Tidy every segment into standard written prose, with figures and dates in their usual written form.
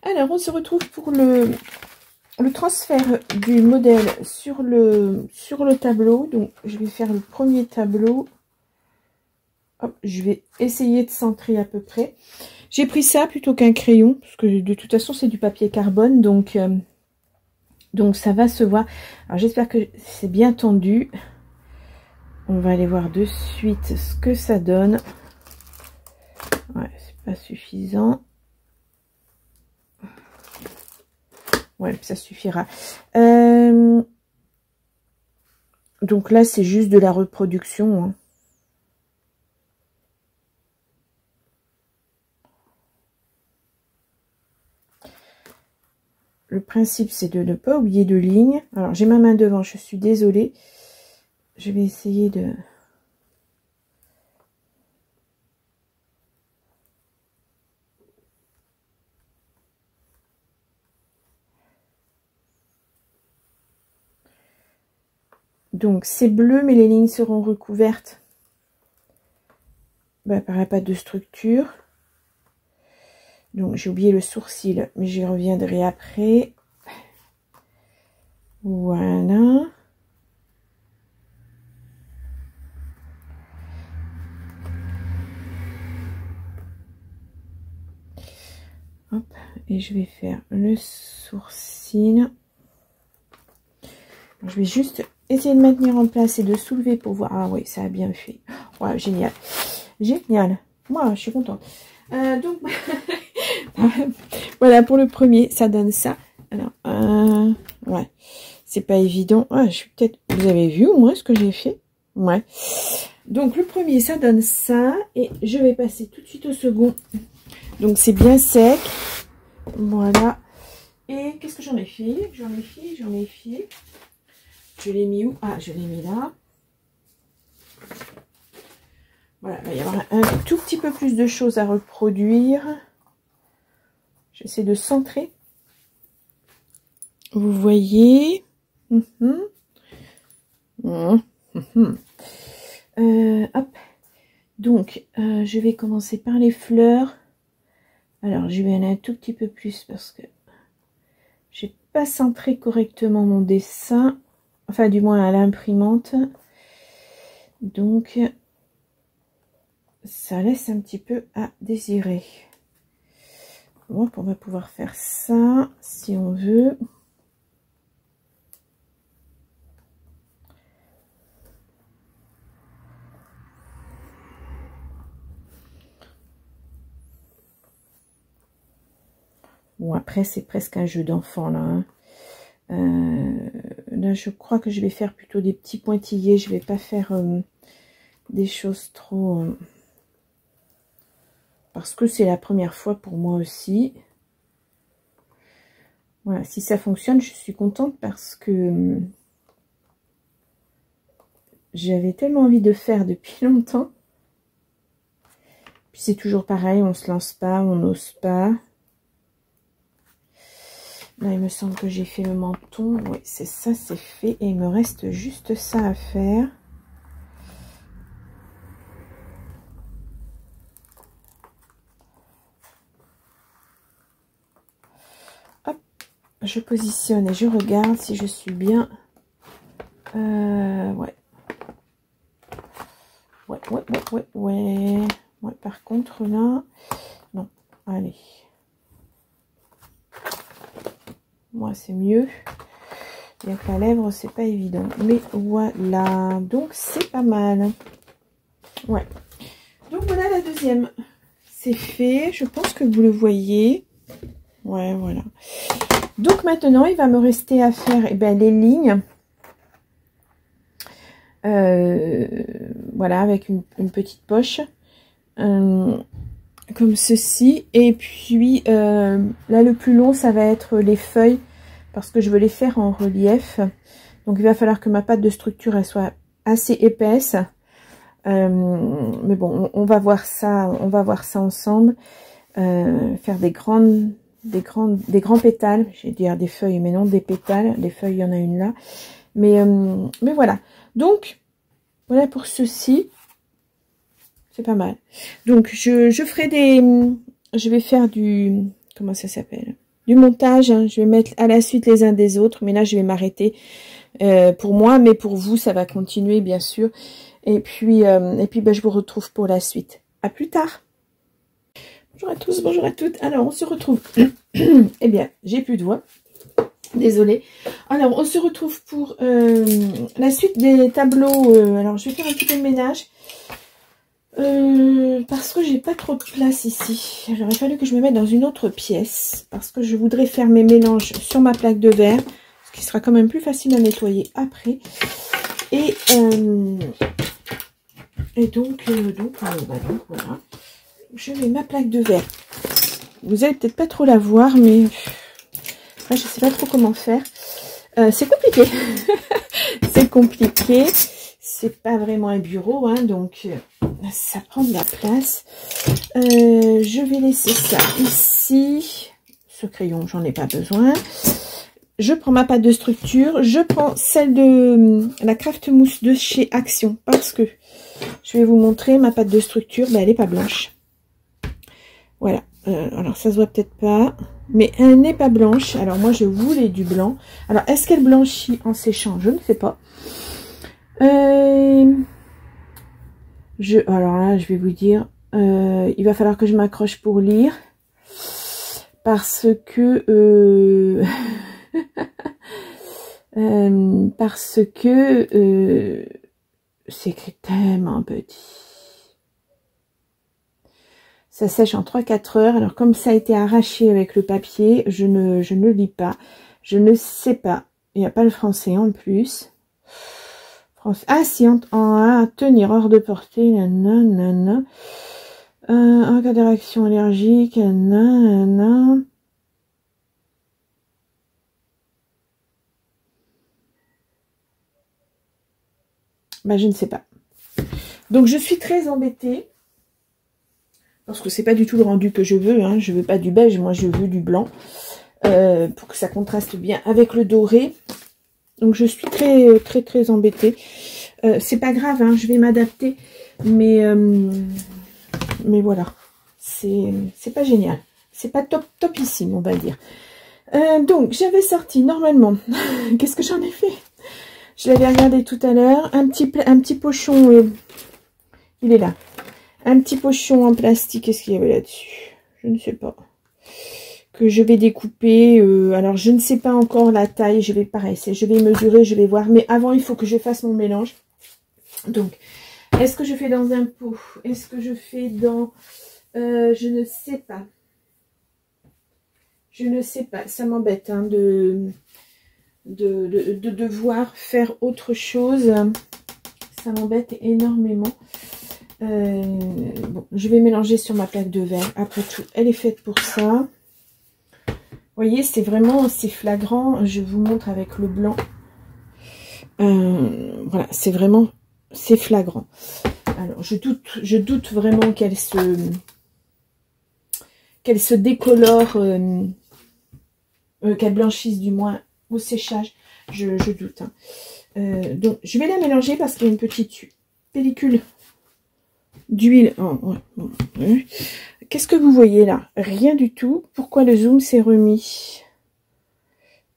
Alors, on se retrouve pour le transfert du modèle sur le tableau. Donc, je vais faire le premier tableau. Hop, je vais essayer de centrer à peu près. J'ai pris ça plutôt qu'un crayon, parce que de toute façon, c'est du papier carbone. Donc ça va se voir. Alors, j'espère que c'est bien tendu. On va aller voir de suite ce que ça donne. Ouais, c'est pas suffisant. Ouais, ça suffira. Donc là, c'est juste de la reproduction. Hein. Le principe, c'est de ne pas oublier de ligne. Alors, j'ai ma main devant, je suis désolée. Je vais essayer de... Donc, c'est bleu, mais les lignes seront recouvertes par la pâte de structure. Donc, j'ai oublié le sourcil, mais j'y reviendrai après. Voilà. Hop, et je vais faire le sourcil. Je vais juste essayer de maintenir en place et de soulever pour voir. Ah oui, ça a bien fait. Ouais, génial. Génial. Moi, je suis contente. Donc, voilà, pour le premier, ça donne ça. Alors, ouais, c'est pas évident. Ah, je suis peut-être... Vous avez vu au moins ce que j'ai fait? Ouais. Donc, le premier, ça donne ça. Et je vais passer tout de suite au second. Donc, c'est bien sec. Voilà. Et qu'est-ce que j'en ai fait? J'en ai fait. Je l'ai mis où? Ah, je l'ai mis là. Voilà, il va y avoir un tout petit peu plus de choses à reproduire. J'essaie de centrer. Vous voyez. Hop. Donc, je vais commencer par les fleurs. Alors, je vais aller un tout petit peu plus parce que j'ai pas centré correctement mon dessin. Enfin, du moins à l'imprimante. Donc, ça laisse un petit peu à désirer. Bon, on va pouvoir faire ça si on veut. Bon, après, c'est presque un jeu d'enfant, là. Hein. Là, je crois que je vais faire plutôt des petits pointillés. Je vais pas faire des choses trop... parce que c'est la première fois pour moi aussi. Voilà, si ça fonctionne, je suis contente parce que j'avais tellement envie de faire depuis longtemps. Puis c'est toujours pareil, on se lance pas, on n'ose pas. Là, il me semble que j'ai fait le menton. Oui, c'est ça, c'est fait. Et il me reste juste ça à faire. Hop, je positionne et je regarde si je suis bien. Ouais. Ouais, par contre, là... Non, allez. Moi, c'est mieux. Bien que la lèvre, c'est pas évident. Mais voilà. Donc, c'est pas mal. Ouais. Donc, voilà la deuxième. C'est fait. Je pense que vous le voyez. Ouais, voilà. Donc, maintenant, il va me rester à faire les lignes. Voilà, avec une petite poche. Comme ceci. Et puis, là, le plus long, ça va être les feuilles. Parce que je veux les faire en relief. Donc, il va falloir que ma pâte de structure, elle soit assez épaisse. Mais bon, on va voir ça ensemble. Faire des grands pétales. Je vais dire des feuilles, mais non des pétales. Des feuilles, il y en a une là. Mais voilà. Donc, voilà pour ceci. C'est pas mal. Donc, je ferai des... Je vais faire du... Comment ça s'appelle? du montage. Hein. Je vais mettre à la suite les uns des autres, mais là je vais m'arrêter pour moi, mais pour vous ça va continuer bien sûr. Et puis ben, je vous retrouve pour la suite. À plus tard. Bonjour à tous, bonjour à toutes. Alors on se retrouve. Eh bien, j'ai plus de voix. Désolée. Alors on se retrouve pour la suite des tableaux. Alors je vais faire un petit peu de ménage. Parce que j'ai pas trop de place ici. Il aurait fallu que je me mette dans une autre pièce. Parce que je voudrais faire mes mélanges sur ma plaque de verre. Ce qui sera quand même plus facile à nettoyer après. Et donc voilà. Je mets ma plaque de verre. Vous allez peut-être pas trop la voir, mais après, je sais pas trop comment faire. C'est compliqué. C'est compliqué. C'est pas vraiment un bureau, hein, donc ça prend de la place. Je vais laisser ça ici. Ce crayon, j'en ai pas besoin. Je prends ma pâte de structure. Je prends celle de la Craft Mousse de chez Action, parce que je vais vous montrer ma pâte de structure. Ben, elle est pas blanche. Voilà. Alors ça se voit peut-être pas, mais elle n'est pas blanche. Alors moi je voulais du blanc. Alors est-ce qu'elle blanchit en séchant? Je ne sais pas. Alors là, je vais vous dire, il va falloir que je m'accroche pour lire, parce que c'est écrit tellement petit. Ça sèche en 3-4 heures. Alors comme ça a été arraché avec le papier, je ne lis pas. Je ne sais pas. Il n'y a pas le français en plus. Ah si, à tenir hors de portée, nanana. En cas de réaction allergique, nanana. Ben, je ne sais pas. Donc je suis très embêtée. Parce que c'est pas du tout le rendu que je veux. Hein. Je veux pas du beige, moi je veux du blanc. Pour que ça contraste bien avec le doré. Donc je suis très embêtée. C'est pas grave, hein, je vais m'adapter. Mais voilà. C'est pas génial. C'est pas topissime, on va dire. Donc j'avais sorti normalement. Qu'est-ce que j'en ai fait? Je l'avais regardé tout à l'heure. Un petit pochon. Il est là. Un petit pochon en plastique. Qu'est-ce qu'il y avait là-dessus? Je ne sais pas. Que je vais découper. Alors, je ne sais pas encore la taille. Je vais je vais mesurer, je vais voir. Mais avant, il faut que je fasse mon mélange. Donc, est-ce que je fais dans un pot? Est-ce que je fais dans... je ne sais pas. Je ne sais pas. Ça m'embête hein, de devoir faire autre chose. Ça m'embête énormément. Bon, je vais mélanger sur ma plaque de verre. Après tout, elle est faite pour ça. Vous voyez, c'est flagrant. Je vous montre avec le blanc. Voilà, c'est flagrant. Alors, je doute vraiment qu'elle se décolore, qu'elle blanchisse du moins au séchage. Je doute. Hein. Donc, je vais la mélanger parce qu'il y a une petite pellicule d'huile. Oh, ouais. Qu'est-ce que vous voyez là? Rien du tout. Pourquoi le zoom s'est remis?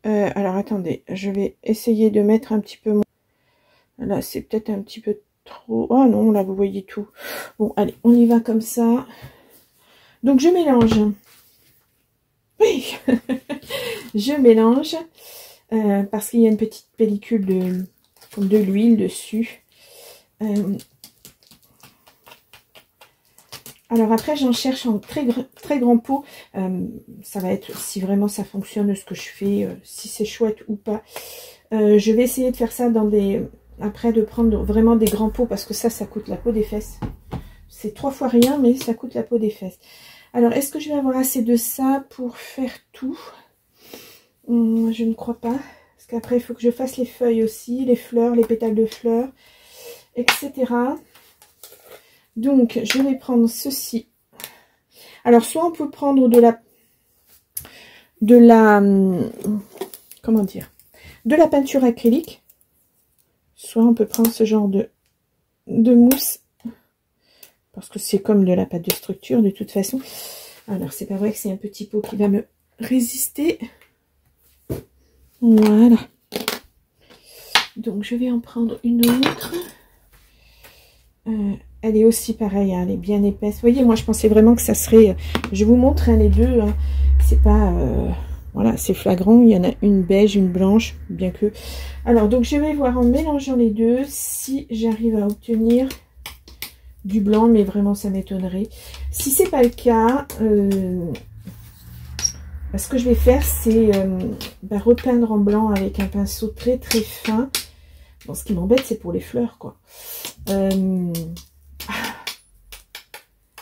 Alors attendez, je vais essayer de mettre un petit peu moins. Là, c'est peut-être un petit peu trop. Oh non, là, vous voyez tout. Bon, allez, on y va comme ça. Donc, je mélange. Oui, je mélange. Parce qu'il y a une petite pellicule de l'huile dessus. Alors après, j'en cherche en très grand pot. Ça va être, si vraiment ça fonctionne, ce que je fais, si c'est chouette ou pas. Je vais essayer de faire ça dans après, de prendre vraiment des grands pots, parce que ça coûte la peau des fesses. C'est 3 fois rien, mais ça coûte la peau des fesses. Alors, est-ce que je vais avoir assez de ça pour faire tout? Je ne crois pas. Parce qu'après, il faut que je fasse les feuilles aussi, les fleurs, les pétales de fleurs, etc. Donc, je vais prendre ceci. Alors, soit on peut prendre comment dire, de la peinture acrylique, soit on peut prendre ce genre de mousse, parce que c'est comme de la pâte de structure de toute façon. Alors, c'est pas vrai que c'est un petit pot qui va me résister. Voilà. Donc je vais en prendre une autre. Elle est aussi pareille, hein, elle est bien épaisse. Vous voyez, moi je pensais vraiment que ça serait... Je vous montre hein, les deux. Hein. C'est pas... voilà, c'est flagrant. Il y en a une beige, une blanche, bien que... Alors, donc je vais voir en mélangeant les deux si j'arrive à obtenir du blanc, mais vraiment ça m'étonnerait. Si c'est pas le cas, ce que je vais faire, c'est repeindre en blanc avec un pinceau très très fin. Bon, ce qui m'embête, c'est pour les fleurs, quoi.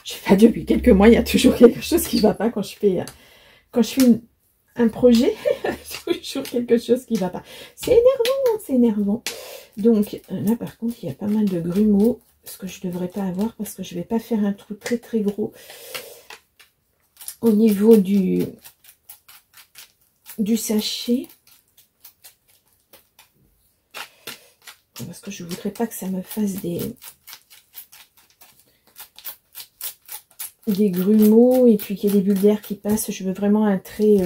J'ai pas dit depuis quelques mois, il y a toujours quelque chose qui va pas quand je fais un projet. Toujours quelque chose qui va pas. C'est énervant, c'est énervant. Donc là, par contre, il y a pas mal de grumeaux, ce que je devrais pas avoir parce que je vais pas faire un trou très très gros au niveau du sachet. Parce que je voudrais pas que ça me fasse des grumeaux et puis qu'il y ait des bulles d'air qui passent. Je veux vraiment un trait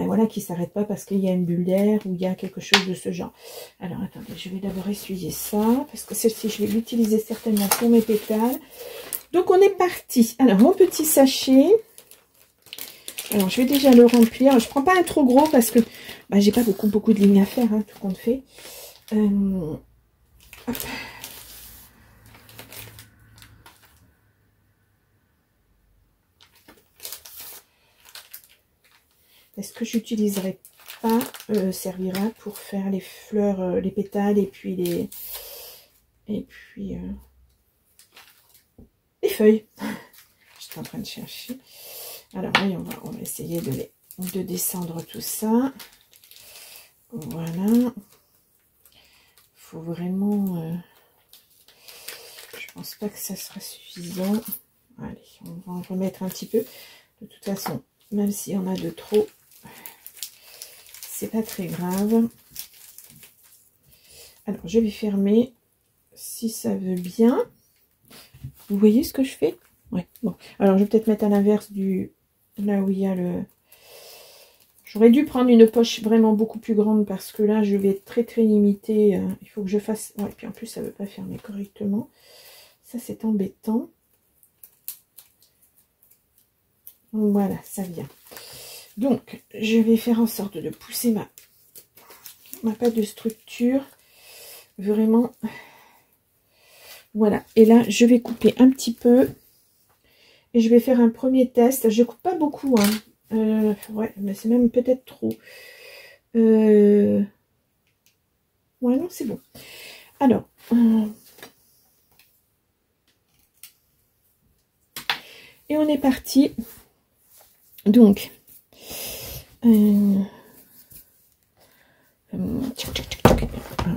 voilà, qui s'arrête pas parce qu'il y a une bulle d'air ou il y a quelque chose de ce genre. Alors attendez, je vais d'abord essuyer ça parce que celle-ci je vais l'utiliser certainement pour mes pétales. Donc on est parti. Alors mon petit sachet, alors je vais déjà le remplir. Je prends pas un trop gros parce que j'ai pas beaucoup de lignes à faire, hein, tout compte fait. Hop. Est-ce que j'utiliserai pas servira pour faire les fleurs, les pétales et puis les feuilles. J'étais en train de chercher. Alors oui, on va essayer de descendre tout ça. Voilà. Faut vraiment. Je pense pas que ça sera suffisant. Allez, on va en remettre un petit peu. De toute façon, même si on a de trop, c'est pas très grave. Alors, je vais fermer si ça veut bien. Vous voyez ce que je fais? Ouais, bon. Alors, je vais peut-être mettre à l'inverse du... Là où il y a le... J'aurais dû prendre une poche vraiment beaucoup plus grande parce que là, je vais être très très limitée. Il faut que je fasse... Ouais, puis en plus, ça ne veut pas fermer correctement. Ça, c'est embêtant. Voilà, ça vient. Donc, je vais faire en sorte de pousser ma pâte de structure. Vraiment. Voilà. Et là, je vais couper un petit peu. Et je vais faire un premier test. Je coupe pas beaucoup, hein. Ouais, mais c'est même peut-être trop. Ouais, non, c'est bon. Alors. Et on est parti. Donc.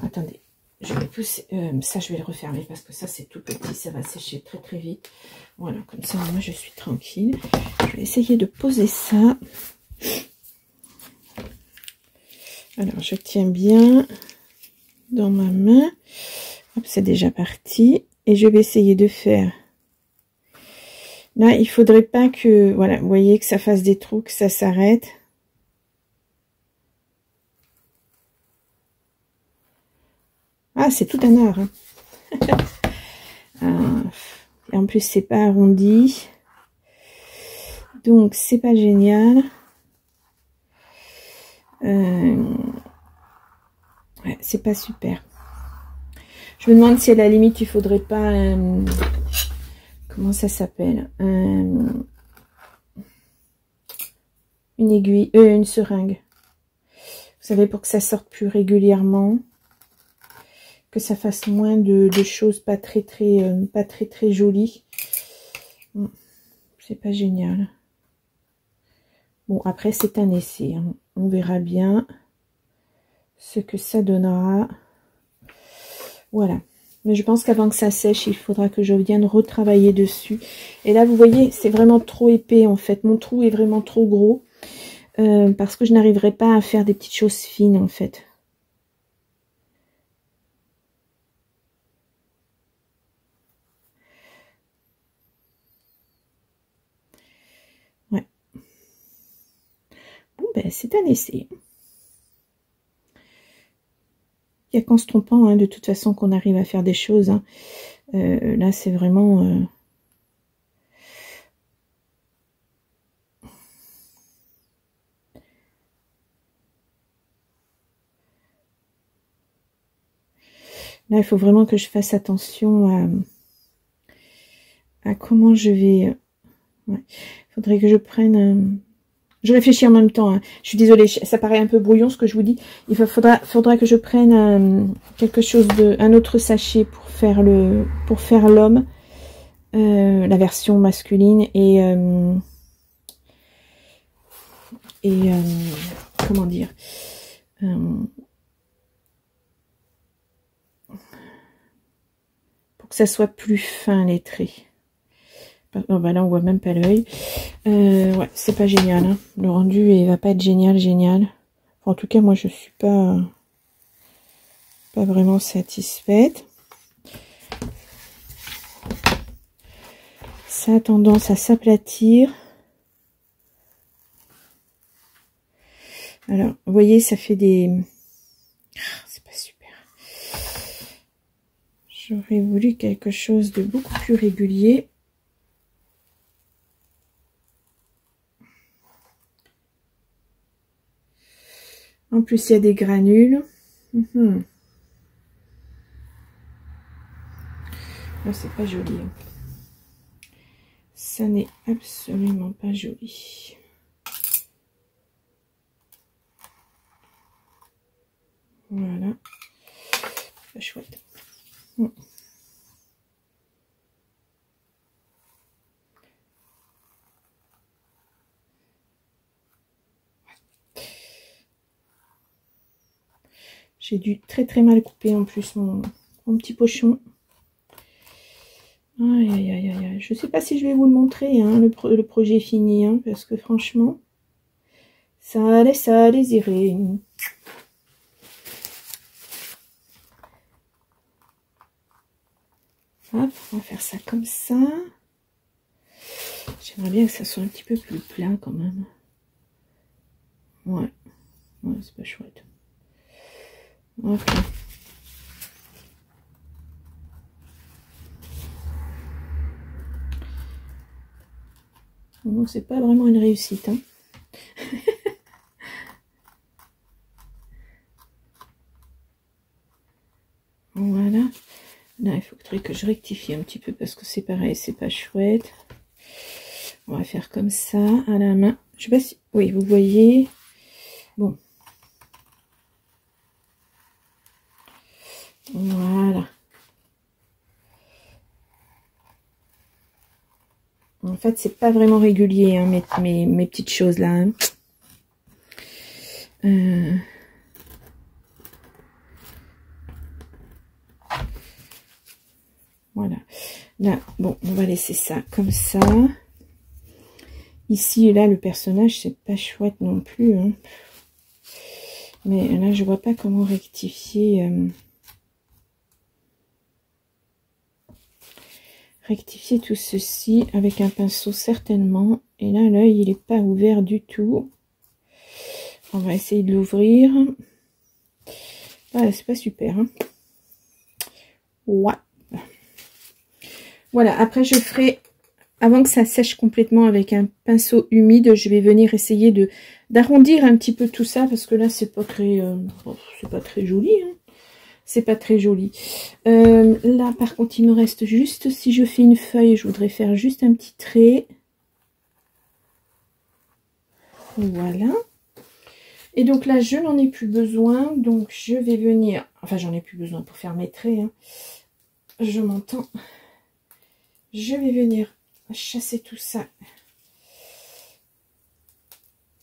Attendez. Je vais pousser. Ça, je vais le refermer parce que ça, c'est tout petit. Ça va sécher très, très vite. Voilà, comme ça, moi, je suis tranquille. Je vais essayer de poser ça. Alors, je tiens bien dans ma main. Hop, c'est déjà parti. Et je vais essayer de faire... Là, il faudrait pas que... Voilà, vous voyez que ça fasse des trous, que ça s'arrête. Ah, c'est tout un art. Hein. Et en plus, c'est pas arrondi. Donc, c'est pas génial. Ouais, c'est pas super. Je me demande si à la limite, il faudrait pas... comment ça s'appelle, une aiguille, une seringue. Vous savez, pour que ça sorte plus régulièrement, que ça fasse moins de choses pas très jolies. C'est pas génial. Bon, après c'est un essai, hein. On verra bien ce que ça donnera. Voilà. Mais je pense qu'avant que ça sèche, il faudra que je vienne retravailler dessus. Et là, vous voyez, c'est vraiment trop épais, en fait. Mon trou est vraiment trop gros. Parce que je n'arriverai pas à faire des petites choses fines, en fait. ben, c'est un essai. Il n'y a qu'en se trompant, hein, de toute façon, qu'on arrive à faire des choses. Hein. Là, c'est vraiment... Là, il faut vraiment que je fasse attention à comment je vais... Ouais. Il faudrait que je prenne... Je réfléchis en même temps. Hein. Je suis désolée, ça paraît un peu brouillon ce que je vous dis. Il faudra que je prenne quelque chose un autre sachet pour faire l'homme, la version masculine comment dire, pour que ça soit plus fin les traits. Oh, bah là on voit même pas l'œil. Ouais, c'est pas génial. Hein. Le rendu il va pas être génial. Enfin, en tout cas, moi je suis pas vraiment satisfaite. Ça a tendance à s'aplatir. Alors, vous voyez, ça fait des... c'est pas super. J'aurais voulu quelque chose de beaucoup plus régulier. En plus, il y a des granules. Non, c'est pas joli. Ça n'est absolument pas joli. Voilà. Pas chouette. J'ai dû très mal couper en plus mon petit pochon. Aïe, aïe, aïe, aïe. Je sais pas si je vais vous le montrer, hein, le projet fini, hein, parce que franchement, ça a désiré. Hop, on va faire ça comme ça. J'aimerais bien que ça soit un petit peu plus plat quand même. Ouais, c'est pas chouette. Ok. Donc c'est pas vraiment une réussite. Hein. Voilà. Là, il faudrait que je rectifie un petit peu parce que c'est pareil, c'est pas chouette. On va faire comme ça, à la main. Je sais pas si... Oui, vous voyez. Bon. Voilà. En fait, c'est pas vraiment régulier, hein, mes petites choses là. Hein. Voilà. Là, bon, on va laisser ça comme ça. Ici et là, le personnage, c'est pas chouette non plus. Hein. Mais là, je vois pas comment rectifier. Rectifier tout ceci avec un pinceau certainement. Et là, l'œil, il est pas ouvert du tout. On va essayer de l'ouvrir. Ah, c'est pas super. Hein. Ouais. Voilà, après je ferai, avant que ça sèche complètement avec un pinceau humide, je vais venir essayer d'arrondir un petit peu tout ça, parce que là c'est pas très joli, hein. C'est pas très joli. Là par contre il me reste juste, si je fais une feuille, je voudrais faire juste un petit trait. Voilà. Et donc là je n'en ai plus besoin, donc je vais venir, enfin j'en ai plus besoin pour faire mes traits, hein. Je m'entends. Je vais venir chasser tout ça.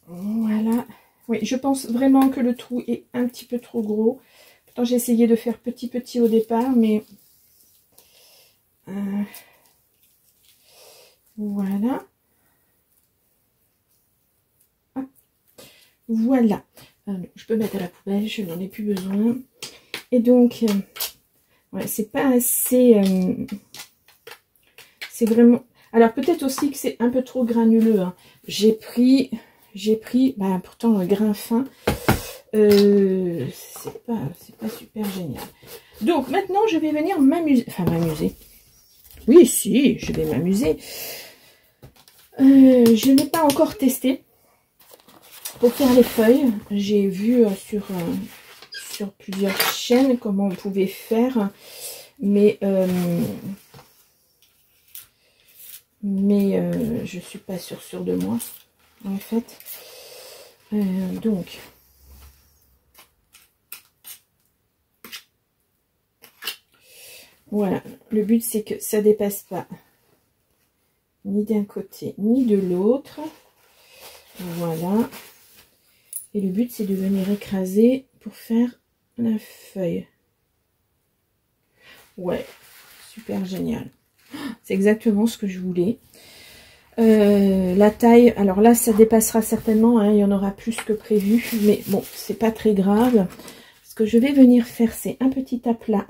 Voilà. Oui, je pense vraiment que le trou est un petit peu trop gros. Pourtant, j'ai essayé de faire petit au départ, mais... voilà. Hop. Voilà. Je peux mettre à la poubelle, je n'en ai plus besoin. Et donc, ouais, c'est pas assez... c'est vraiment... Alors, peut-être aussi que c'est un peu trop granuleux. Hein. J'ai pris... j'ai pris, bah, pourtant le grain fin, c'est pas super génial. Donc maintenant je vais venir m'amuser, enfin m'amuser. Oui, si, je vais m'amuser. Je n'ai pas encore testé pour faire les feuilles. J'ai vu sur plusieurs chaînes comment on pouvait faire, mais je suis pas sûre de moi en fait. Donc voilà, le but c'est que ça dépasse pas ni d'un côté ni de l'autre. Voilà. Et le but c'est de venir écraser pour faire la feuille. Ouais, super génial. C'est exactement ce que je voulais. La taille, alors là ça dépassera certainement, hein, il y en aura plus que prévu, mais bon, c'est pas très grave. Ce que je vais venir faire, c'est un petit aplat.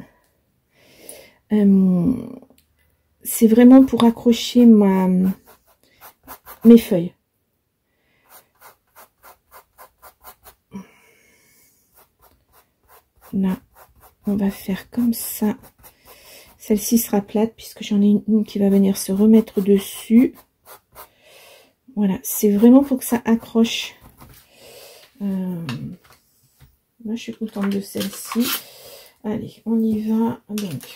C'est vraiment pour accrocher mes feuilles. Là, on va faire comme ça. Celle-ci sera plate puisque j'en ai une qui va venir se remettre dessus. Voilà, c'est vraiment pour que ça accroche. Là, je suis contente de celle-ci. Allez, on y va. Donc,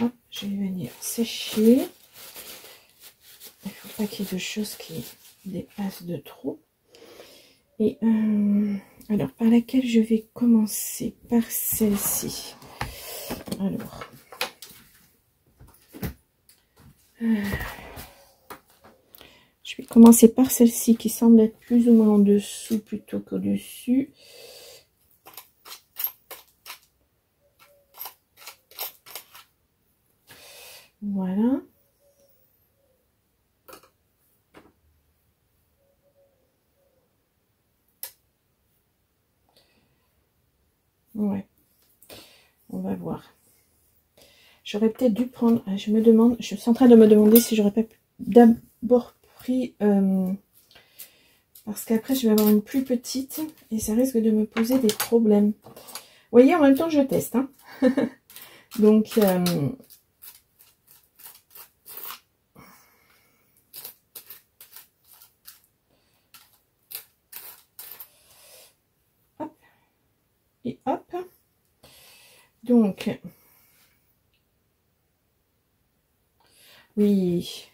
hop, je vais venir sécher. Il ne faut pas qu'il y ait de choses qui dépassent de trop. Et alors, par laquelle je vais commencer? Par celle-ci. Alors, je vais commencer par celle-ci qui semble être plus ou moins en dessous plutôt qu'au-dessus. Voilà. Ouais. On va voir. J'aurais peut-être dû prendre... Je me demande... Je suis en train de me demander si j'aurais pas d'abord pris... parce qu'après, je vais avoir une plus petite. Et ça risque de me poser des problèmes. Vous voyez, en même temps, je teste. Hein. Donc... hop. Et hop. Donc... oui...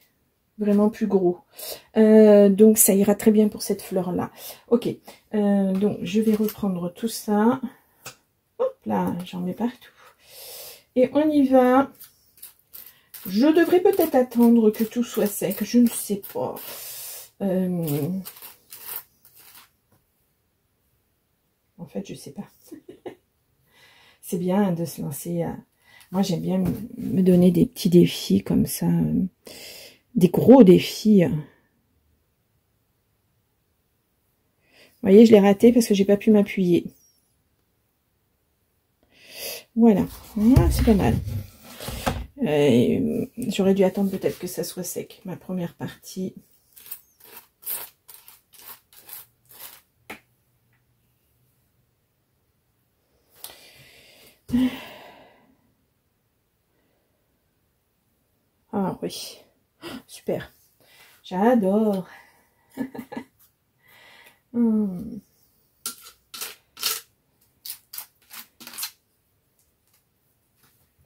vraiment plus gros. Donc ça ira très bien pour cette fleur là. Ok, donc je vais reprendre tout ça. Hop là, j'en mets partout. Et on y va. Je devrais peut-être attendre que tout soit sec, je ne sais pas. En fait, je sais pas. C'est bien de se lancer à... Moi, j'aime bien me donner des petits défis comme ça. Des gros défis. Vous voyez, je l'ai raté parce que j'ai pas pu m'appuyer. Voilà, c'est pas mal. J'aurais dû attendre peut-être que ça soit sec, ma première partie. Ah oui, super. J'adore.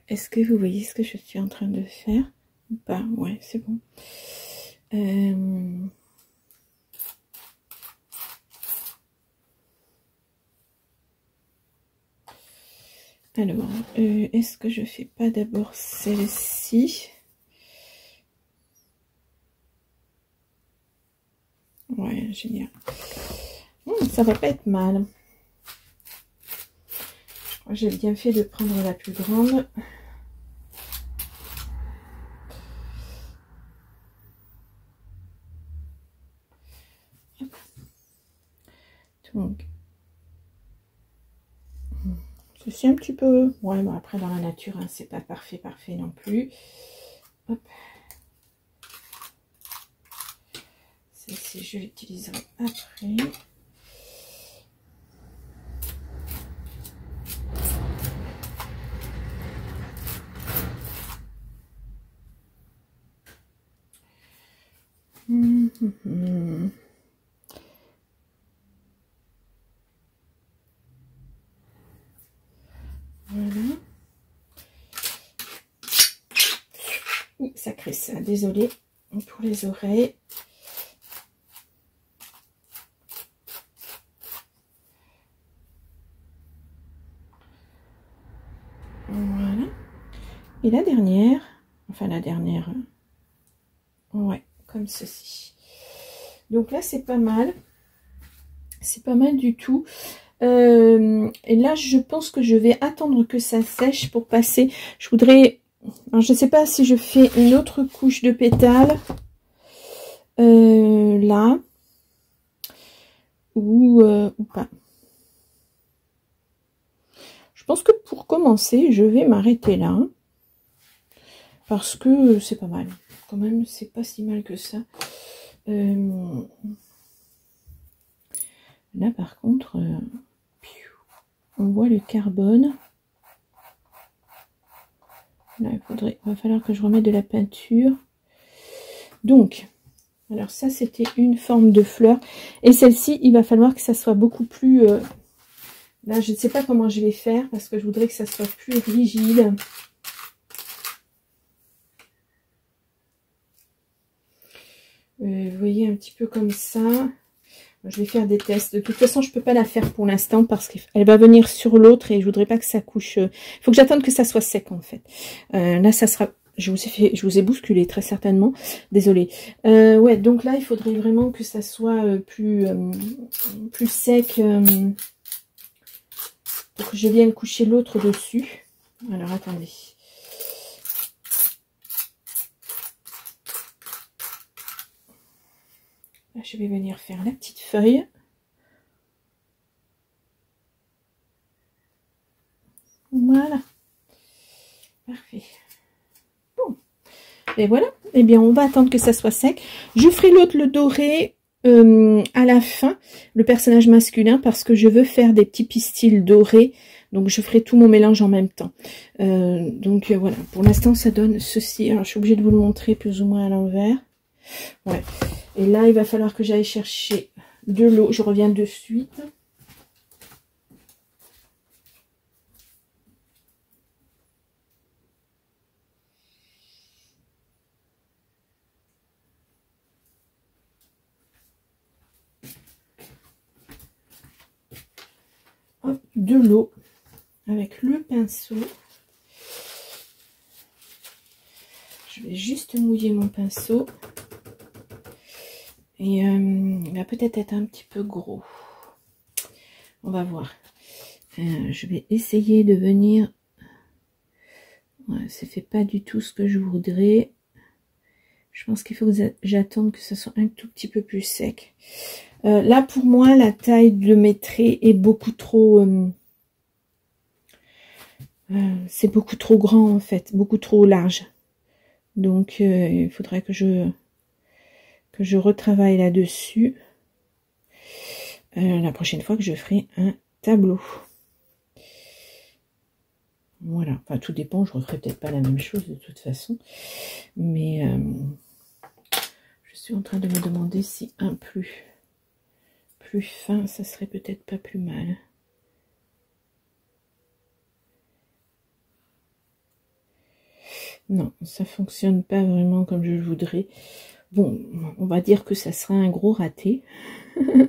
Est-ce que vous voyez ce que je suis en train de faire? Bah ouais, c'est bon. Alors, est-ce que je fais pas d'abord celle-ci? Ouais, génial. Ça va pas être mal. J'ai bien fait de prendre la plus grande. Donc, ceci un petit peu... Ouais, bon après dans la nature, hein, c'est pas parfait non plus. Hop. Celle-ci. je l'utiliserai après. Voilà. Ça crée ça, désolée pour les oreilles. Voilà. Et la dernière, enfin la dernière, ouais, comme ceci. Donc là, c'est pas mal. C'est pas mal du tout. Et là, je pense que je vais attendre que ça sèche pour passer. Je voudrais... Alors, je ne sais pas si je fais une autre couche de pétales. Là. Ou pas. Je pense que pour commencer, je vais m'arrêter là. Hein, parce que c'est pas mal. Quand même, c'est pas si mal que ça. Là, par contre, on voit le carbone. Là, il va falloir que je remette de la peinture. Donc, alors ça, c'était une forme de fleur. Et celle-ci, il va falloir que ça soit beaucoup plus... là, je ne sais pas comment je vais faire parce que je voudrais que ça soit plus rigide. Vous voyez, un petit peu comme ça. Je vais faire des tests. De toute façon, je ne peux pas la faire pour l'instant parce qu'elle va venir sur l'autre et je voudrais pas que ça couche. Il faut que j'attende que ça soit sec en fait. Là, ça sera... Je vous ai bousculé très certainement. Désolée. Ouais, donc là, il faudrait vraiment que ça soit plus sec pour que je vienne coucher l'autre dessus. Alors, attendez. Là, je vais venir faire la petite feuille. Voilà. Parfait. Bon. Et voilà. Eh bien, on va attendre que ça soit sec. Je ferai l'autre, le doré, à la fin, le personnage masculin, parce que je veux faire des petits pistils dorés. Donc, je ferai tout mon mélange en même temps. Donc, voilà. Pour l'instant, ça donne ceci. Alors, je suis obligée de vous le montrer plus ou moins à l'envers. Ouais. Et là, il va falloir que j'aille chercher de l'eau. Je reviens de suite. Hop, de l'eau avec le pinceau. Je vais juste mouiller mon pinceau. Et il va peut-être être un petit peu gros. On va voir. Je vais essayer de venir... Ouais, ça fait pas du tout ce que je voudrais. Je pense qu'il faut que j'attende que ça soit un tout petit peu plus sec. Là, pour moi, la taille de mes traits est beaucoup trop... c'est beaucoup trop grand, en fait. Beaucoup trop large. Donc, il faudrait que je retravaille là-dessus. La prochaine fois que je ferai un tableau. Voilà. Enfin, tout dépend. Je referai peut-être pas la même chose de toute façon. Mais je suis en train de me demander si un plus fin, ça serait peut-être pas plus mal. Non, ça fonctionne pas vraiment comme je le voudrais. Bon, on va dire que ça sera un gros raté. En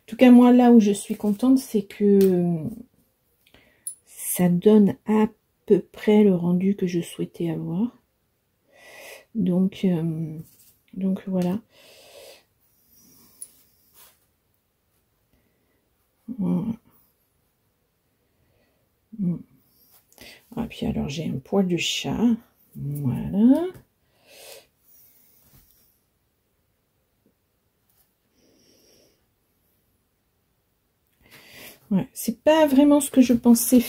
tout cas, moi, là où je suis contente, c'est que ça donne à peu près le rendu que je souhaitais avoir. Donc voilà. Voilà. Ah, puis alors, j'ai un poil de chat. Voilà. Ouais, c'est pas vraiment ce que je pensais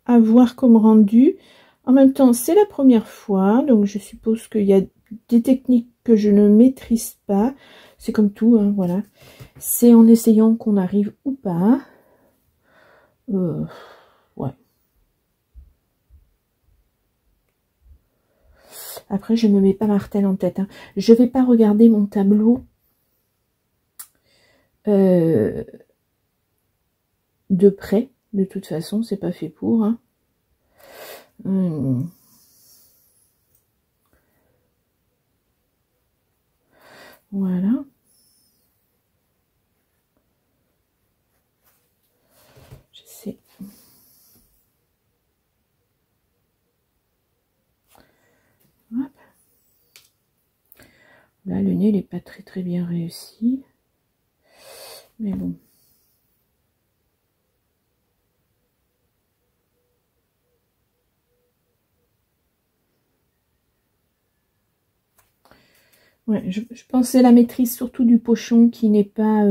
avoir comme rendu. En même temps, c'est la première fois, donc je suppose qu'il y a des techniques que je ne maîtrise pas. C'est comme tout, hein, voilà. C'est en essayant qu'on arrive ou pas. Ouais. Après, je ne me mets pas martel en tête. Hein. Je vais pas regarder mon tableau de près. De toute façon, c'est pas fait pour. Hein. Voilà. J'essaie. Hop. Là, le nez, il n'est pas très bien réussi. Mais bon. Ouais, je pensais la maîtrise surtout du pochon qui n'est pas...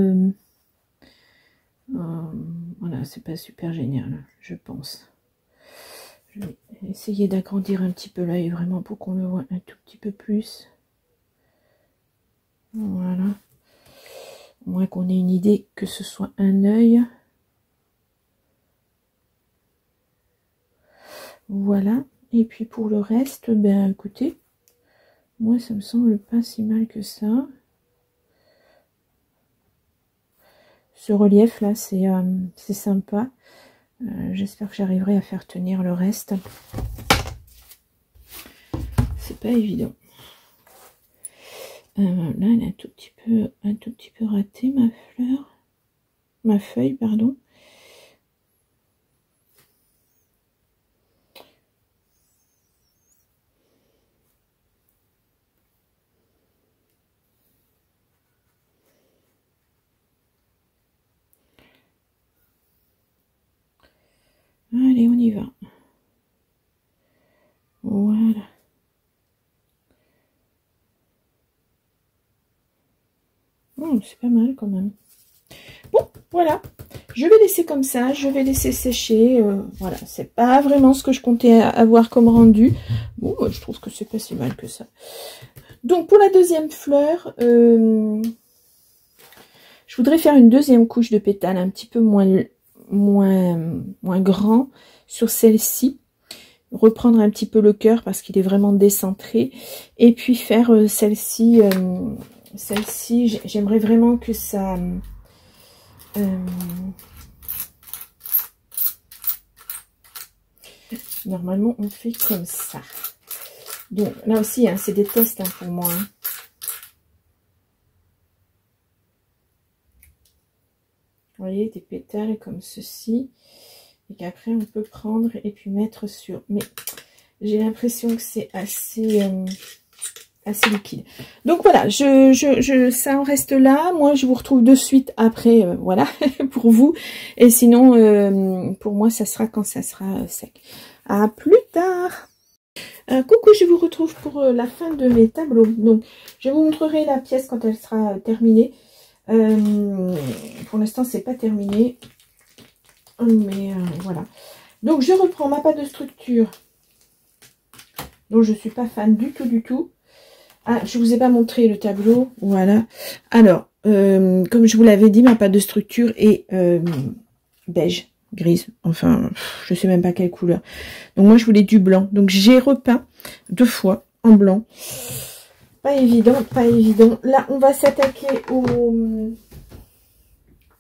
voilà, c'est pas super génial, je pense. Je vais essayer d'agrandir un petit peu l'œil vraiment pour qu'on le voit un tout petit peu plus. Voilà. Au moins qu'on ait une idée que ce soit un œil. Voilà. Et puis pour le reste, ben écoutez, moi ça me semble pas si mal que ça. Ce relief là, c'est sympa. J'espère que j'arriverai à faire tenir le reste. C'est pas évident. Là, elle est un tout petit peu raté ma feuille, pardon. Allez, on y va. Voilà. Oh, c'est pas mal quand même. Bon, voilà. Je vais laisser comme ça. Je vais laisser sécher. Voilà, c'est pas vraiment ce que je comptais avoir comme rendu. Bon, je trouve que c'est pas si mal que ça. Donc, pour la deuxième fleur, je voudrais faire une deuxième couche de pétales un petit peu moins grand sur celle-ci. Reprendre un petit peu le cœur parce qu'il est vraiment décentré. Et puis faire celle-ci, j'aimerais vraiment que ça... normalement, on fait comme ça. Donc, là aussi, hein, c'est des tests hein, pour moi. Hein. Vous voyez, des pétales comme ceci. Et qu'après, on peut prendre et puis mettre sur... Mais j'ai l'impression que c'est assez liquide. Donc voilà, ça en reste là. Moi, je vous retrouve de suite après, voilà, pour vous. Et sinon, pour moi, ça sera quand ça sera sec. À plus tard. Coucou, je vous retrouve pour la fin de mes tableaux. Donc, je vous montrerai la pièce quand elle sera terminée. Pour l'instant, c'est pas terminé. Mais voilà. Donc, je reprends ma pâte de structure. Donc, je suis pas fan du tout. Ah, je vous ai pas montré le tableau. Voilà. Alors, comme je vous l'avais dit, ma pâte de structure est beige, grise. Enfin, je sais même pas quelle couleur. Donc, moi, je voulais du blanc. Donc, j'ai repeint 2 fois en blanc. Pas évident, pas évident. Là, on va s'attaquer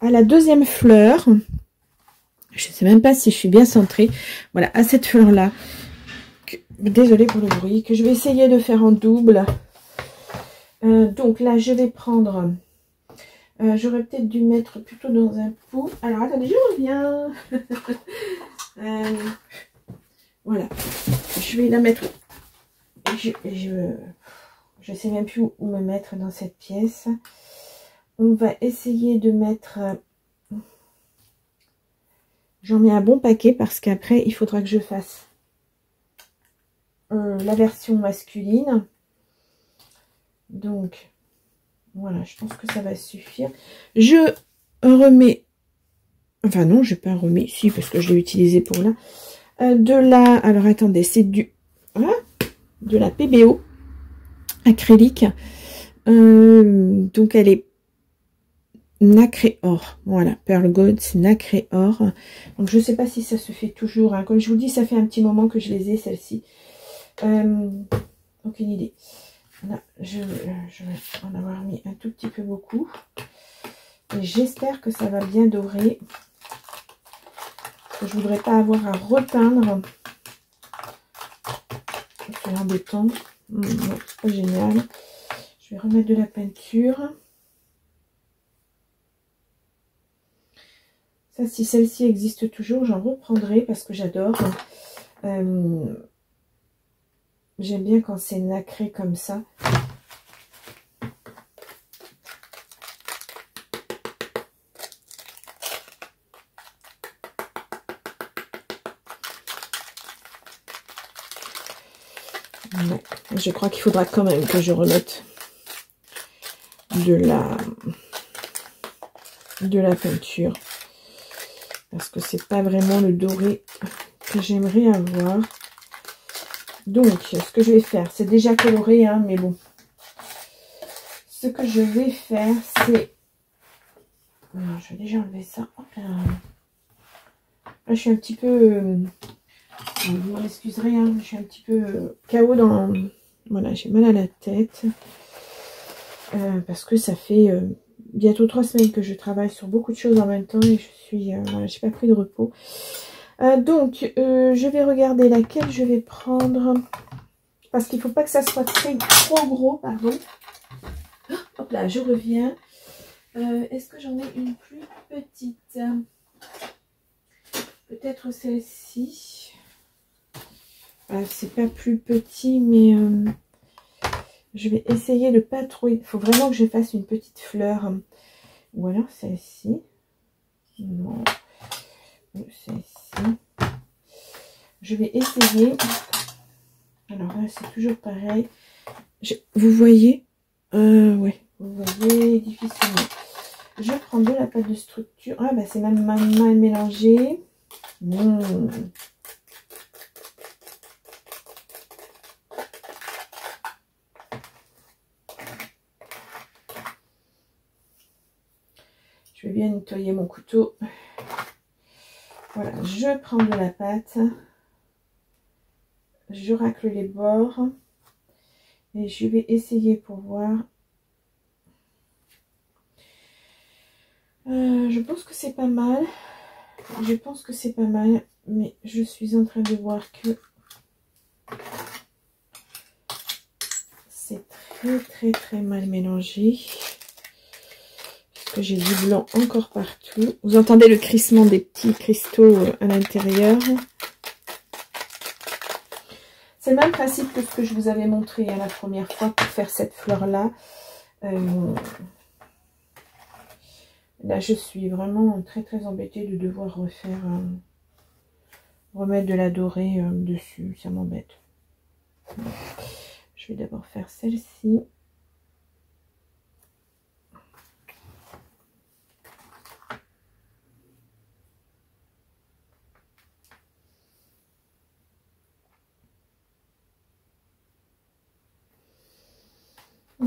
à la deuxième fleur. Je sais même pas si je suis bien centrée. Voilà, à cette fleur-là. Désolée pour le bruit. Que je vais essayer de faire en double. Donc là, je vais prendre... j'aurais peut-être dû mettre plutôt dans un pot. Alors, attendez, je reviens. Voilà. Je vais la mettre... Je sais même plus où me mettre dans cette pièce. On va essayer de mettre... J'en mets un bon paquet parce qu'après, il faudra que je fasse la version masculine. Donc, voilà, je pense que ça va suffire. Je remets... Enfin non, je n'ai pas remis. Si, parce que je l'ai utilisé pour là. Alors attendez, c'est de la PBO acrylique. Donc elle est nacré or. Voilà, Pearl Gold, c'est nacré or. Donc je sais pas si ça se fait toujours. Hein. Comme je vous dis, ça fait un petit moment que je les ai, celles-ci. Aucune idée. Là, je vais en avoir mis un tout petit peu beaucoup. Et j'espère que ça va bien dorer. Parce que je voudrais pas avoir à repeindre. C'est embêtant. Non, c'est pas génial. Je vais remettre de la peinture. Ça, si celle-ci existe toujours, j'en reprendrai parce que j'adore. J'aime bien quand c'est nacré comme ça. Ouais, je crois qu'il faudra quand même que je remette de la peinture. Parce que c'est pas vraiment le doré que j'aimerais avoir. Donc, ce que je vais faire, c'est déjà coloré, hein, mais bon. Ce que je vais faire, c'est... Je vais déjà enlever ça. Hop là. Là, je suis un petit peu... vous m'en excuserez, hein, je suis un petit peu KO dans... Voilà, j'ai mal à la tête. Parce que ça fait bientôt 3 semaines que je travaille sur beaucoup de choses en même temps. Et je suis... voilà, j'ai pas pris de repos. Donc, je vais regarder laquelle je vais prendre. Parce qu'il ne faut pas que ça soit trop gros, pardon. Hop là, je reviens. Est-ce que j'en ai une plus petite? Peut-être celle-ci. C'est pas plus petit, mais je vais essayer de pas trop... Il faut vraiment que je fasse une petite fleur. Ou alors celle-ci. Non. Celle-ci. Je vais essayer. Alors là, c'est toujours pareil. Vous voyez? Ouais. Vous voyez difficilement. Je prends de la pâte de structure. Ah, bah c'est même mal mélangé. Je vais bien nettoyer mon couteau. Voilà, je prends de la pâte. Je racle les bords. Et je vais essayer pour voir. Je pense que c'est pas mal. Je pense que c'est pas mal. Mais je suis en train de voir que c'est très mal mélangé. Parce que j'ai du blanc encore partout. Vous entendez le crissement des petits cristaux à l'intérieur. C'est le même principe que ce que je vous avais montré la première fois pour faire cette fleur-là. Là, je suis vraiment très embêtée de devoir remettre de la dorée dessus. Ça m'embête. Je vais d'abord faire celle-ci. On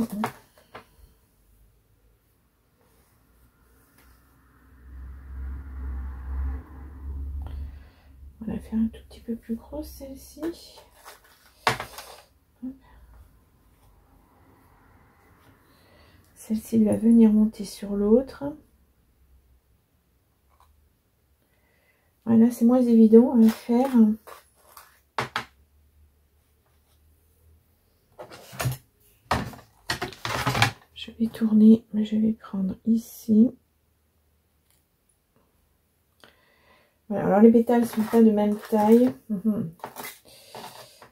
va faire un tout petit peu plus grosse celle-ci. Celle-ci va venir monter sur l'autre. Voilà, c'est moins évident à faire. Je vais tourner, mais je vais prendre ici. Voilà, alors les pétales ne sont pas de même taille.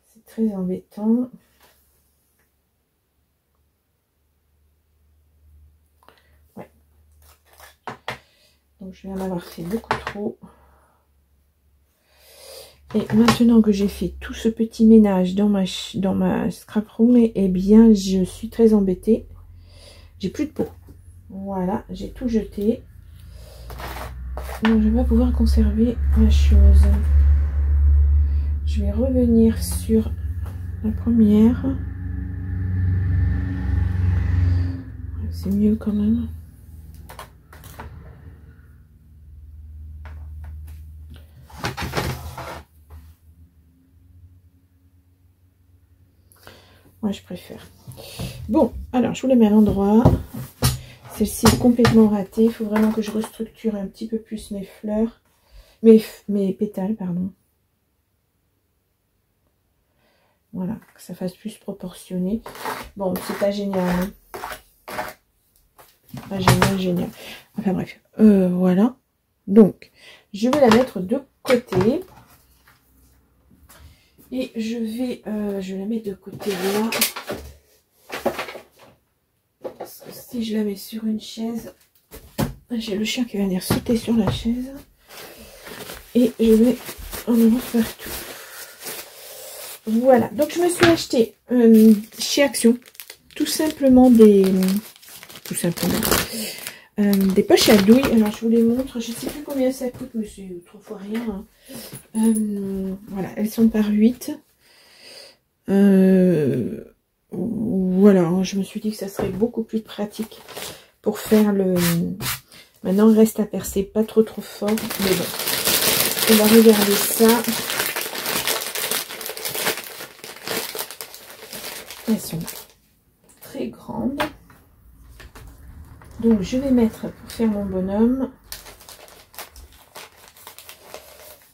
C'est très embêtant. Ouais. Donc je vais en avoir fait beaucoup trop. Et maintenant que j'ai fait tout ce petit ménage dans ma scrap room, eh bien je suis très embêtée. J'ai plus de peau. Voilà, j'ai tout jeté. Donc je vais pas pouvoir conserver la chose. je vais revenir sur la première. C'est mieux quand même. Moi, je préfère. Bon, alors, je vous la mets à l'endroit. Celle-ci est complètement ratée. Il faut vraiment que je restructure un petit peu plus mes fleurs. Mes pétales, pardon. Voilà, que ça fasse plus proportionné. Bon, c'est pas génial. Hein. Pas génial, génial. Enfin bref, voilà. Donc, je vais la mettre de côté. Et je vais la mettre de côté là. Parce que si je la mets sur une chaise, j'ai le chien qui va venir sauter sur la chaise. Et je vais en avoir partout. Voilà, donc je me suis acheté chez Action tout simplement des poches à douille. Alors je vous les montre, je ne sais plus combien ça coûte, mais c'est 3 fois rien. Hein. Voilà, elles sont par 8. Voilà, je me suis dit que ça serait beaucoup plus pratique pour faire le... Maintenant, il reste à percer pas trop fort, mais bon, on va regarder ça. Elles sont très grandes. Donc, je vais mettre pour faire mon bonhomme.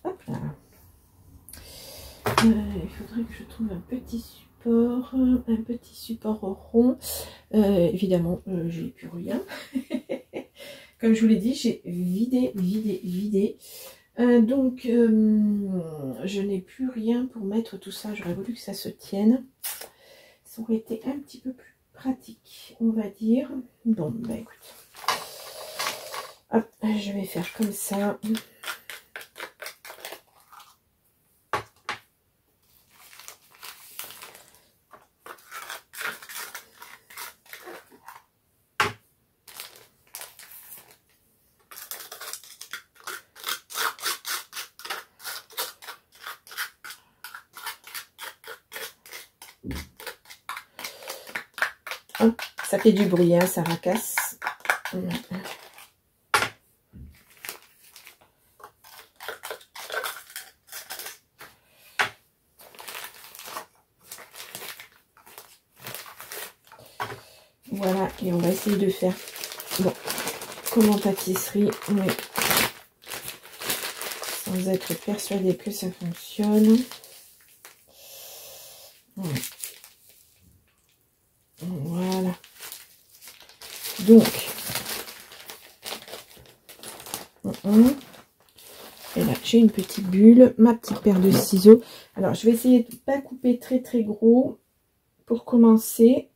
Hop là. Il faudrait que je trouve un petit support rond. Évidemment, j'ai plus rien. Comme je vous l'ai dit, j'ai vidé. Donc, je n'ai plus rien pour mettre tout ça. J'aurais voulu que ça se tienne. Ça aurait été un petit peu plus pratique, on va dire. Bon, bah écoute. Hop, je vais faire comme ça. Ça fait du bruit, hein, ça racasse. Voilà, et on va essayer de faire, bon, comme en pâtisserie, mais sans être persuadé que ça fonctionne. Voilà. Donc, et là, j'ai une petite bulle, ma petite paire de ciseaux. Alors, je vais essayer de ne pas couper très gros pour commencer.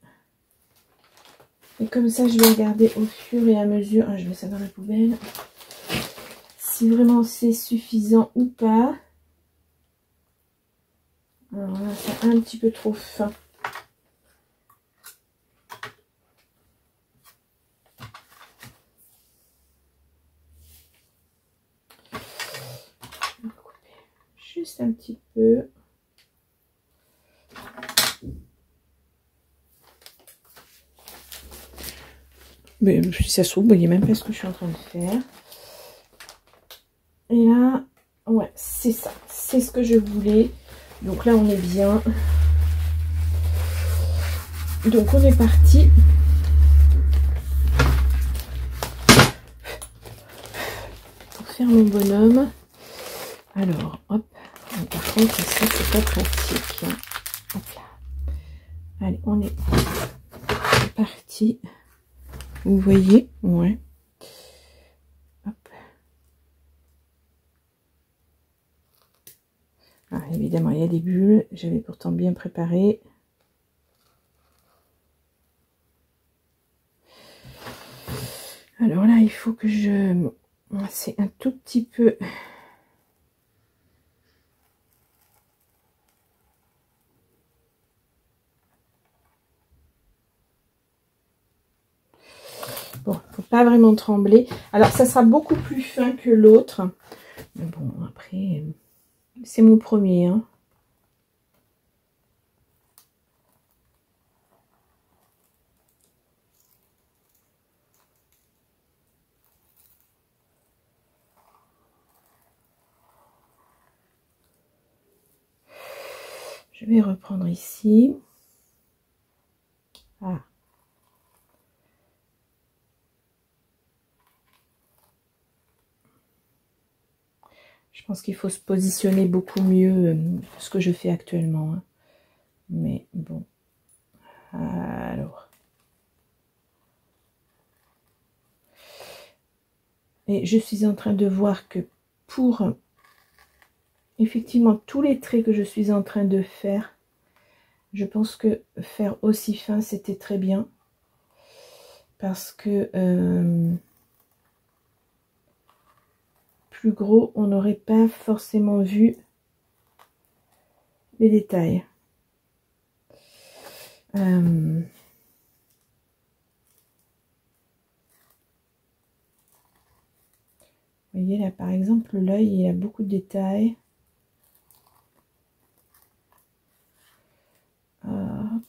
Et comme ça, je vais regarder au fur et à mesure. Ah, je mets ça dans la poubelle. Si vraiment c'est suffisant ou pas. Alors là, c'est un petit peu trop fin. Je vais couper juste un petit peu. Mais si ça se trouve, vous voyez même pas ce que je suis en train de faire. Et là, ouais, c'est ça. C'est ce que je voulais. Donc là, on est bien. Donc on est parti. Pour faire mon bonhomme. Alors, hop. Par contre, ça, c'est pas pratique. Hop là. Allez, on est parti. Vous voyez? Ouais. Hop. Ah, évidemment, il y a des bulles. J'avais pourtant bien préparé. Alors là, il faut que je... C'est un tout petit peu... Bon, faut pas vraiment trembler. Alors, ça sera beaucoup plus fin que l'autre. Mais bon, après, c'est mon premier. Hein. Je vais reprendre ici. Ah. Je pense qu'il faut se positionner beaucoup mieux que ce que je fais actuellement. Hein. Mais bon. Alors. Et je suis en train de voir que pour effectivement tous les traits que je suis en train de faire, je pense que faire aussi fin, c'était très bien. Parce que plus gros, on n'aurait pas forcément vu les détails. Vous voyez là par exemple l'œil, il a beaucoup de détails. Hop.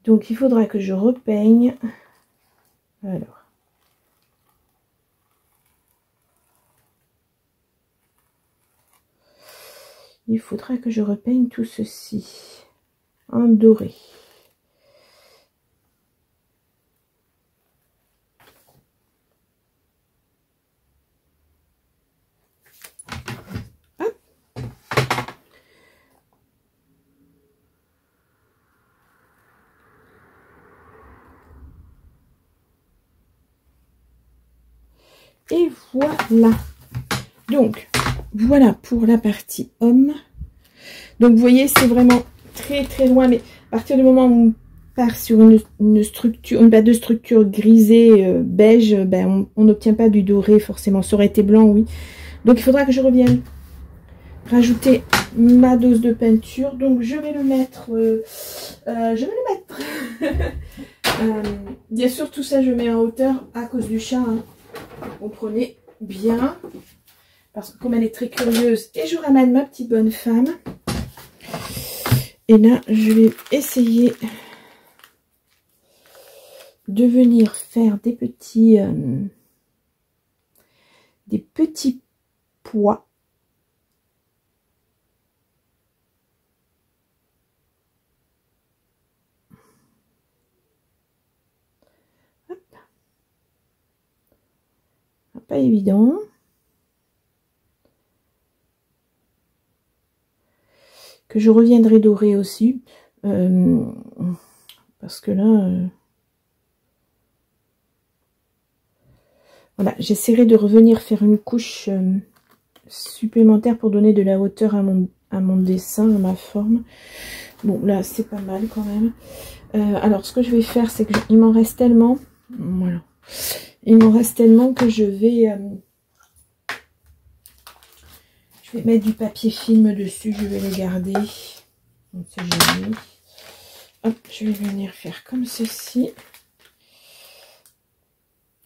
Donc il faudra que je repeigne. Alors. Il faudra que je repeigne tout ceci en doré. Hop. Et voilà. Donc, voilà pour la partie homme. Donc, vous voyez, c'est vraiment très très loin. Mais à partir du moment où on part sur une structure, une base de structure grisée, beige, ben, on n'obtient pas du doré forcément. Ça aurait été blanc, oui. Donc, il faudra que je revienne rajouter ma dose de peinture. Donc, je vais le mettre... bien sûr, tout ça, je mets en hauteur à cause du chat. Hein. Comprenez bien. Parce que comme elle est très curieuse, et je ramène ma petite bonne femme. Et là, je vais essayer de venir faire des petits pois. Hop. Pas évident. Que je reviendrai dorer aussi. Parce que là... voilà, j'essaierai de revenir faire une couche supplémentaire pour donner de la hauteur à mon dessin, à ma forme. Bon, là, c'est pas mal quand même. Alors, ce que je vais faire, c'est qu'il m'en reste tellement. Voilà. Il m'en reste tellement que je vais mettre du papier film dessus. Je vais les garder. Donc, c'est joli. Hop, je vais venir faire comme ceci.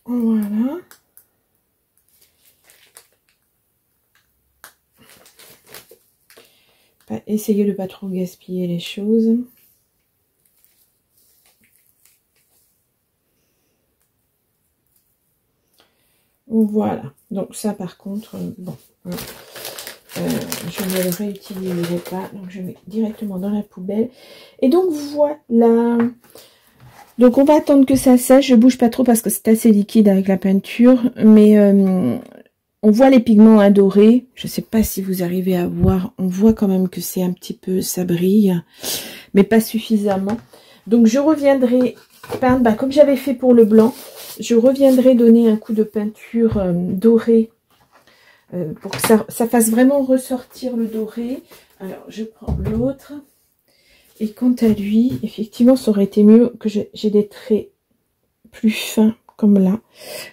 Voilà. Essayez de ne pas trop gaspiller les choses. Voilà. Donc ça par contre, bon, je ne le réutiliserai pas. Donc je mets directement dans la poubelle. Et donc voilà. Donc on va attendre que ça sèche. Je bouge pas trop parce que c'est assez liquide avec la peinture. Mais on voit les pigments dorés. Je ne sais pas si vous arrivez à voir. On voit quand même que c'est un petit peu, ça brille. Mais pas suffisamment. Donc je reviendrai peindre, comme j'avais fait pour le blanc. Je reviendrai donner un coup de peinture dorée. Pour que ça fasse vraiment ressortir le doré. Alors je prends l'autre. Et quant à lui, effectivement, ça aurait été mieux que j'ai des traits plus fins comme là.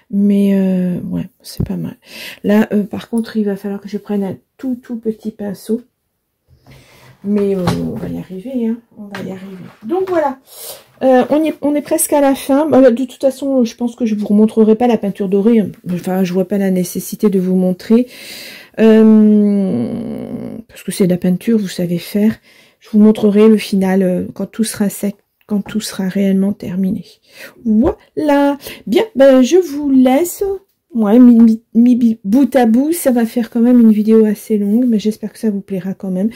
Mais ouais, c'est pas mal. Là, par contre, il va falloir que je prenne un tout petit pinceau. Mais on va y arriver, hein. On va y arriver. Donc voilà, on est presque à la fin. De toute façon, je pense que je vous remontrerai pas la peinture dorée. Hein. Enfin, je vois pas la nécessité de vous montrer. Parce que c'est de la peinture, vous savez faire. Je vous montrerai le final quand tout sera sec, quand tout sera réellement terminé. Voilà. Bien, je vous laisse. Ouais, bout à bout, ça va faire quand même une vidéo assez longue, mais j'espère que ça vous plaira quand même.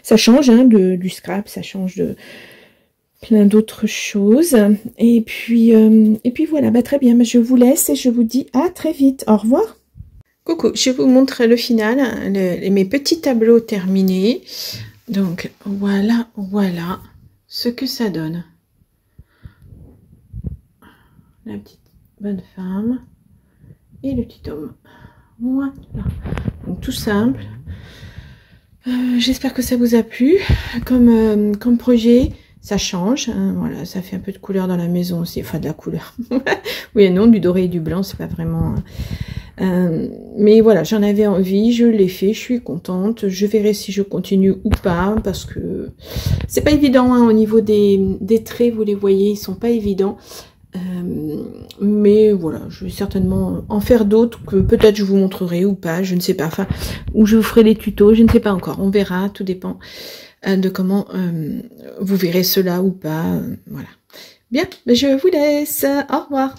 Ça change hein, du scrap, ça change de plein d'autres choses. Et puis voilà, bah, très bien, je vous laisse et je vous dis à très vite. Au revoir. Coucou, je vous montre le final, mes petits tableaux terminés. Donc voilà ce que ça donne. La petite bonne femme et le petit homme. Voilà. Donc tout simple. J'espère que ça vous a plu. Comme projet, ça change. Hein, voilà, ça fait un peu de couleur dans la maison aussi. Enfin de la couleur. Oui et non, du doré et du blanc, c'est pas vraiment... mais voilà, j'en avais envie, je l'ai fait, je suis contente. Je verrai si je continue ou pas, parce que c'est pas évident hein, au niveau des traits, vous les voyez, ils sont pas évidents. Mais voilà, je vais certainement en faire d'autres que peut-être je vous montrerai ou pas, je ne sais pas, enfin, ou je vous ferai des tutos, je ne sais pas encore, on verra, tout dépend de comment vous verrez cela ou pas, voilà. Bien, je vous laisse, au revoir.